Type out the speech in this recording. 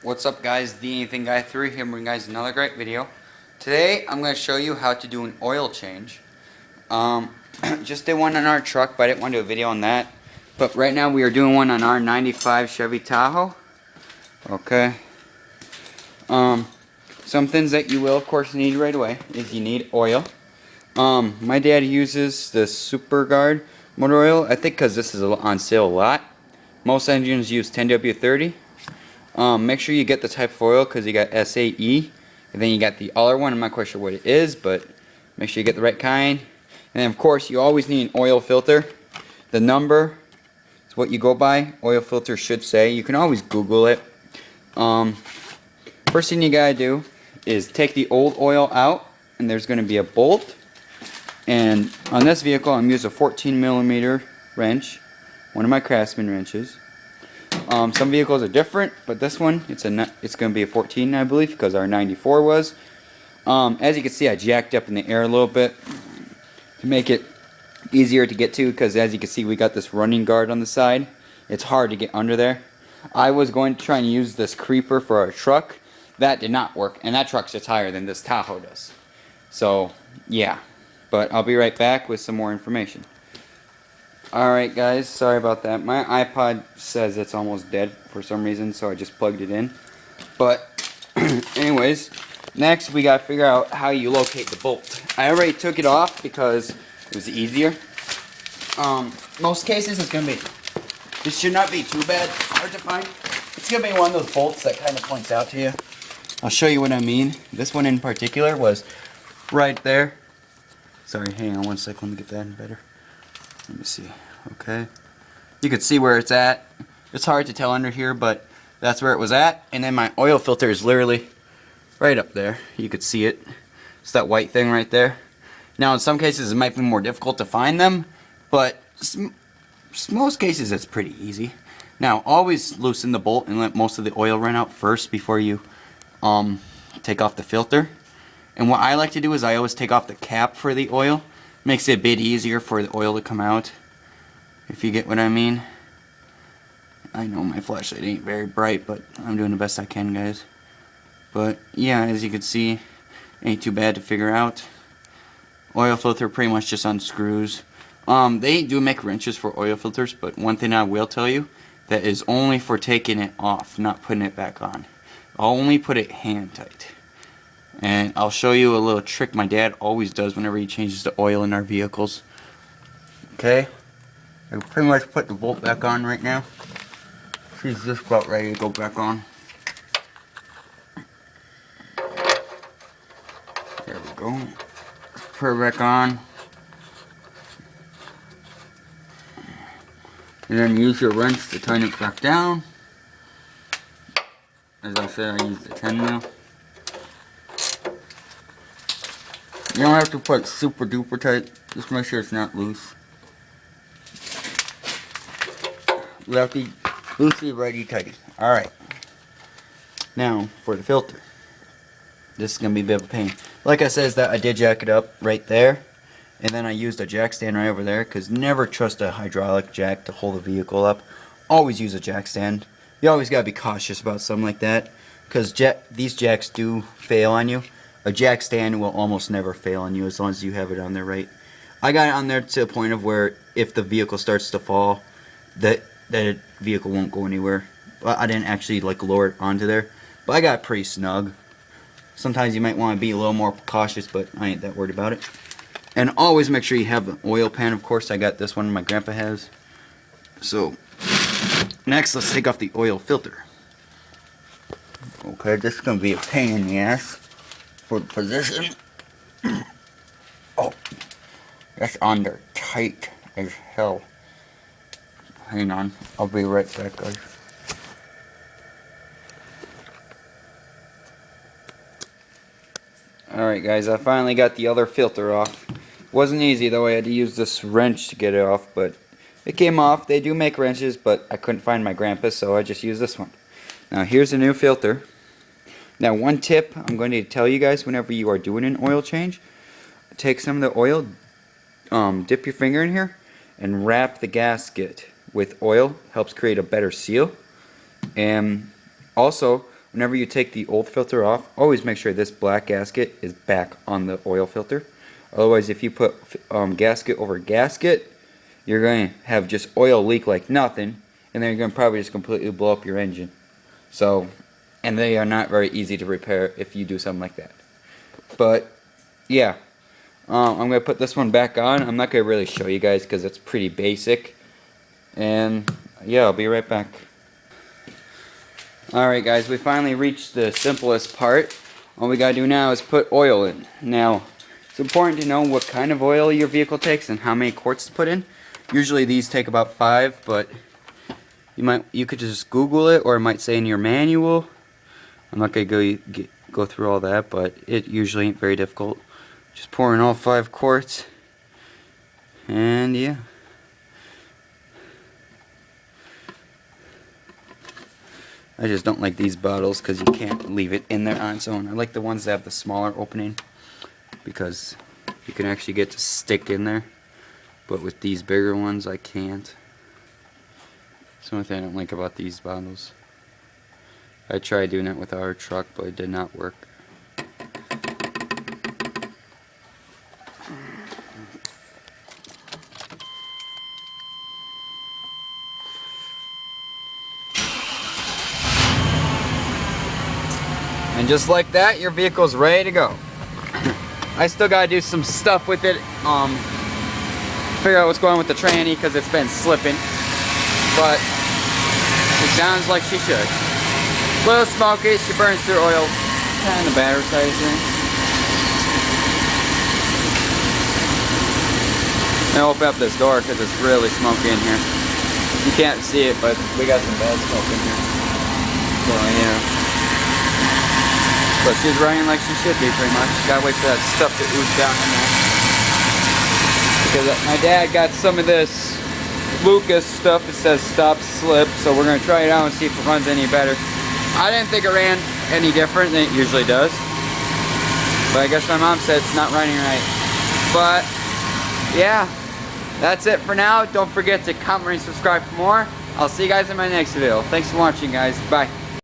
What's up guys, the Anything Guy 3 here bringing you guys another great video. Today I'm going to show you how to do an oil change. Just did one on our truck, but I didn't want to do a video on that. But right now we are doing one on our 95 Chevy Tahoe. Okay. Some things that you will of course need right away is you need oil. My dad uses the Super Guard motor oil, I think because this is on sale a lot. Most engines use 10W30. Make sure you get the type of oil because you got SAE, and then you got the other one. I'm not quite sure what it is, but make sure you get the right kind. And then of course you always need an oil filter. The number is what you go by. Oil filter should say. You can always Google it. First thing you gotta do is take the old oil out, and there's gonna be a bolt. And on this vehicle I'm using a 14mm wrench, one of my Craftsman wrenches. Some vehicles are different, but this one it's going to be a 14, I believe, because our 94 was. As you can see, I jacked up in the air a little bit to make it easier to get to, because as you can see we got this running guard on the side. It's hard to get under there. I was going to try and use this creeper for our truck. That did not work, and that truck sits higher than this Tahoe does. So yeah, but I'll be right back with some more information. Alright guys, sorry about that. My iPod says it's almost dead for some reason, so I just plugged it in. But anyways, next we gotta figure out how you locate the bolt. I already took it off because it was easier. Most cases it's gonna be, this should not be too bad, hard to find. It's gonna be one of those bolts that kind of points out to you. I'll show you what I mean. This one in particular was right there. Sorry, hang on one sec, let me get that in better. Let me see. Okay. You can see where it's at. It's hard to tell under here, but that's where it was at. And then my oil filter is literally right up there. You could see it. It's that white thing right there. Now, in some cases, it might be more difficult to find them, but most cases, it's pretty easy. Now, always loosen the bolt and let most of the oil run out first before you take off the filter. And what I like to do is I always take off the cap for the oil. Makes it a bit easier for the oil to come out, if you get what I mean. I know my flashlight ain't very bright, but I'm doing the best I can, guys. But yeah, as you can see, ain't too bad to figure out. Oil filter pretty much just unscrews. They do make wrenches for oil filters, but one thing I will tell you, that is only for taking it off, not putting it back on. I'll only put it hand tight. And I'll show you a little trick my dad always does whenever he changes the oil in our vehicles. Okay, I pretty much put the bolt back on right now. She's just about ready to go back on. There we go. Put her back on. And then use your wrench to tighten it back down. As I said, I used the 10 mil. You don't have to put super duper tight, just make sure it's not loose. Lefty, loosey, righty, tighty. Alright. Now, for the filter. This is going to be a bit of a pain. Like I said, that I did jack it up right there. And then I used a jack stand right over there, because never trust a hydraulic jack to hold the vehicle up. Always use a jack stand. You always got to be cautious about something like that, because these jacks do fail on you. A jack stand will almost never fail on you as long as you have it on there right. I got it on there to the point of where if the vehicle starts to fall, that vehicle won't go anywhere. But I didn't actually like lower it onto there. But I got it pretty snug. Sometimes you might want to be a little more cautious, but I ain't that worried about it. And always make sure you have an oil pan. Of course, I got this one my grandpa has. So, next let's take off the oil filter. Okay, this is going to be a pain in the ass. For the position. Oh, that's on there tight as hell. Hang on, I'll be right back, guys. Alright guys, I finally got the other filter off. Wasn't easy though, I had to use this wrench to get it off, but it came off. They do make wrenches, but I couldn't find my grandpa's, so I just used this one. Now here's a new filter. Now one tip I'm going to tell you guys whenever you are doing an oil change, take some of the oil, dip your finger in here, and wrap the gasket with oil. Helps create a better seal. And also, whenever you take the old filter off, always make sure this black gasket is back on the oil filter. Otherwise, if you put gasket over gasket, you're going to have just oil leak like nothing, and then you're going to probably just completely blow up your engine. So, and they are not very easy to repair if you do something like that. But yeah, I'm going to put this one back on. I'm not going to really show you guys because it's pretty basic. And yeah, I'll be right back. Alright guys, we finally reached the simplest part. All we got to do now is put oil in. Now, it's important to know what kind of oil your vehicle takes and how many quarts to put in. Usually these take about 5, but you could just Google it, or it might say in your manual. I'm not going to go through all that, but it usually ain't very difficult. Just pour in all 5 quarts. And yeah. I just don't like these bottles because you can't leave it in there on its own. I like the ones that have the smaller opening because you can actually get to stick in there. But with these bigger ones, I can't. That's the only thing I don't like about these bottles. I tried doing it with our truck, but it did not work. And just like that, your vehicle's ready to go. I still gotta do some stuff with it. Figure out what's going on with the tranny because it's been slipping. But it sounds like she should. A little smoky, she burns through oil. Kind of the battery side here. I'm gonna open up this door because it's really smoky in here. You can't see it, but we got some bad smoke in here. So yeah. But she's running like she should be, pretty much. Gotta wait for that stuff to ooze down in there. Because my dad got some of this Lucas stuff that says stop slip, so we're gonna try it out and see if it runs any better. I didn't think it ran any different than it usually does. But I guess my mom said it's not running right. But yeah, that's it for now. Don't forget to comment and subscribe for more. I'll see you guys in my next video. Thanks for watching, guys. Bye.